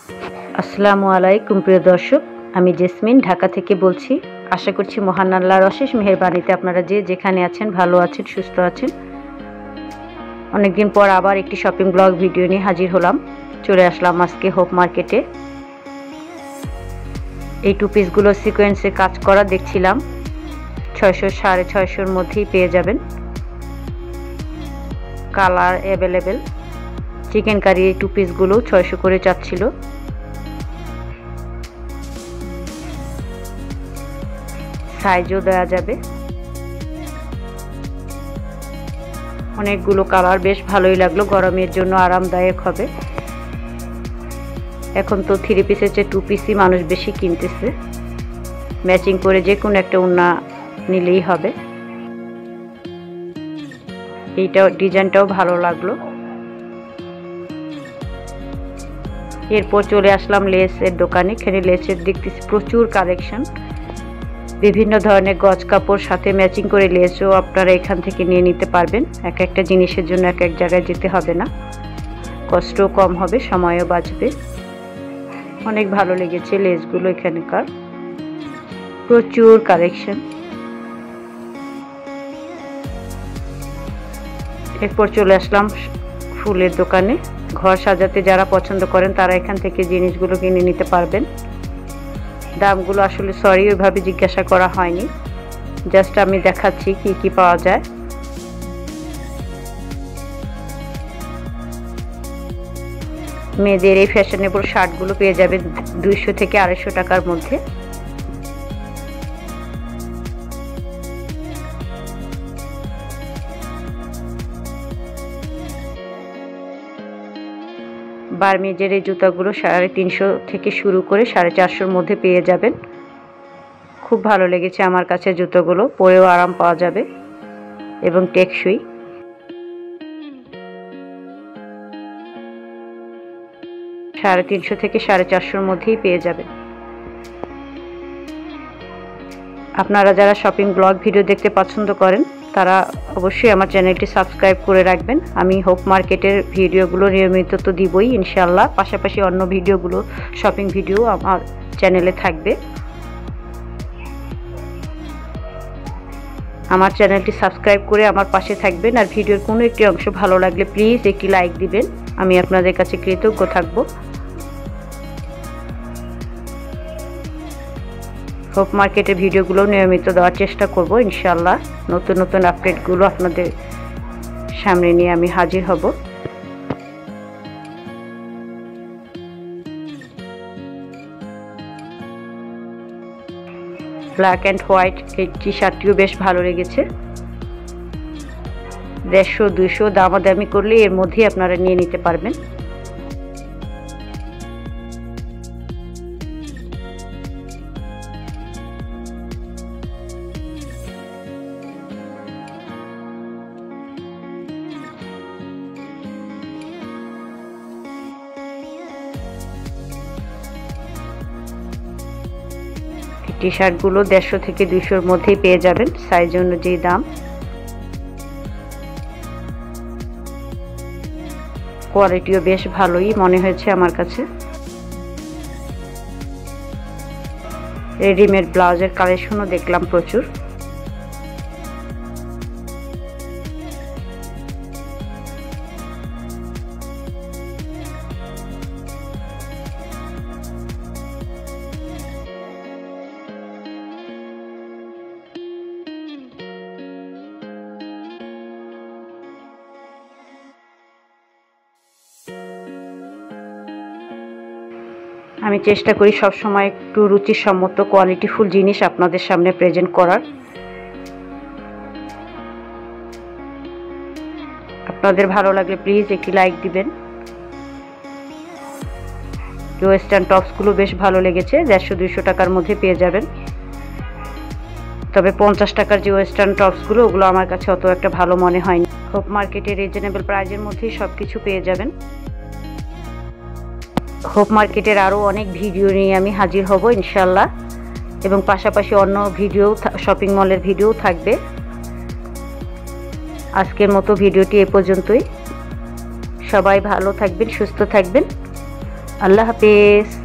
আসসালামু আলাইকুম প্রিয় দর্শক, আমি জেসমিন ঢাকা থেকে বলছি। আশা করছি মহান আল্লাহর অশেষ মেহেরবানিতে আপনারা যে যেখানে আছেন ভালো আছেন, সুস্থ আছেন। অনেকদিন পর আবার একটি শপিং ব্লগ ভিডিও নিয়ে হাজির হলাম। চলে আসলাম আজকে হোপ মার্কেটে। এই টু পিসগুলো সিকোয়েন্সে কাজ করা দেখছিলাম, 600 650-র মধ্যেই পেয়ে যাবেন। Colour available. চিকেন কারি এই টু পিসগুলো 600 করে চাচ্ছিল। সাইজও দেওয়া যাবে। অনেকগুলো কালার, বেশ ভালোই লাগলো, গরমের জন্য আরামদায়ক হবে। এখন তো 3 পিসের চেয়ে 2 পিসই মানুষ বেশি কিনতেছে। ম্যাচিং করে যে কোনো একটা ওড়না নিলেই হবে। এইটা ডিজাইনটাও ভালো লাগলো। এরপর চলে আসলাম লেসের দোকানে। এখানে লেসের দেখতেছি প্রচুর কালেকশন। বিভিন্ন ধরনের গজ কাপড় সাথে ম্যাচিং করে লেসও আপনারা এখান থেকে নিয়ে নিতে পারবেন। এক একটা জিনিসের জন্য এক এক জায়গায় যেতে হবে না, কষ্টও কম হবে, সময়ও বাঁচবে। অনেক ভালো লেগেছে লেসগুলো, এখানকার প্রচুর কালেকশন। এরপর চলে আসলাম ফুলের দোকানে। ঘর সাজাতে যারা পছন্দ করেন তারা এখান থেকে জিনিসগুলো কিনে নিতে পারবেন। দামগুলো আসলে সরি ওইভাবে জিজ্ঞাসা করা হয়নি, জাস্ট আমি দেখাচ্ছি কি কি পাওয়া যায়। মেয়েদের এই ফ্যাশনেবল শার্টগুলো পেয়ে যাবেন 200 থেকে 250 টাকার মধ্যে। বার্মিজের এই জুতাগুলো 350 থেকে শুরু করে 450-র মধ্যে পেয়ে যাবেন। খুব ভালো লেগেছে আমার কাছে জুতোগুলো, পরেও আরাম পাওয়া যাবে এবং টেকসই। $350 থেকে 450-র মধ্যেই পেয়ে যাবেন। আপনারা যারা শপিং ব্লগ ভিডিও দেখতে পছন্দ করেন তারা অবশ্যই আমার চ্যানেলটি সাবস্ক্রাইব করে রাখবেন। আমি হোপ মার্কেটের ভিডিওগুলো নিয়মিত তো দিবই ইনশাআল্লাহ, পাশাপাশি অন্য ভিডিওগুলো, শপিং ভিডিও আমার চ্যানেলে থাকবে। আমার চ্যানেলটি সাবস্ক্রাইব করে আমার পাশে থাকবেন। আর ভিডিওর কোনো একটি অংশ ভালো লাগলে প্লিজ একটি লাইক দিবেন, আমি আপনাদের কাছে কৃতজ্ঞ থাকব। হোপ মার্কেটের ভিডিওগুলো নিয়মিত দেওয়ার চেষ্টা করব ইনশাআল্লাহ। নতুন নতুন আপডেটগুলো আপনাদের সামনে নিয়ে আমি হাজির হব। ব্ল্যাক অ্যান্ড হোয়াইট এই টি শার্টটিও বেশ ভালো লেগেছে। 150-200 দামাদামি করলে এর মধ্যেই আপনারা নিয়ে নিতে পারবেন। টি শার্টগুলো 150 থেকে 200-র মধ্যেই পেয়ে যাবেন, সাইজ অনুযায়ী দাম। কোয়ালিটিও বেশ ভালোই মনে হয়েছে আমার কাছে। রেডিমেড ব্লাউজের কালেকশনও দেখলাম প্রচুর। আমি চেষ্টা করি সব সময় একটু রুচিসম্মত কোয়ালিটিফুল জিনিস আপনাদের সামনে প্রেজেন্ট করার। আপনাদের ভালো লাগলে প্লিজ একটি লাইক দিবেন। ওয়েস্টার্ন টপসগুলো বেশ ভালো লেগেছে, 150-200 টাকার মধ্যে পেয়ে যাবেন। তবে 50 টাকার যে ওয়েস্টার্ন টপসগুলো ওগুলো আমার কাছে অত একটা ভালো মনে হয়নি। হোপ মার্কেটে রিজনেবল প্রাইজের মধ্যেই সব কিছু পেয়ে যাবেন। হোপ মার্কেটের আরও অনেক ভিডিও নিয়ে আমি হাজির হব ইনশাআল্লাহ, এবং পাশাপাশি অন্য ভিডিও, শপিং মলের ভিডিও থাকবে। আজকের মতো ভিডিওটি এ পর্যন্তই। সবাই ভালো থাকবেন, সুস্থ থাকবেন। আল্লাহ হাফেজ।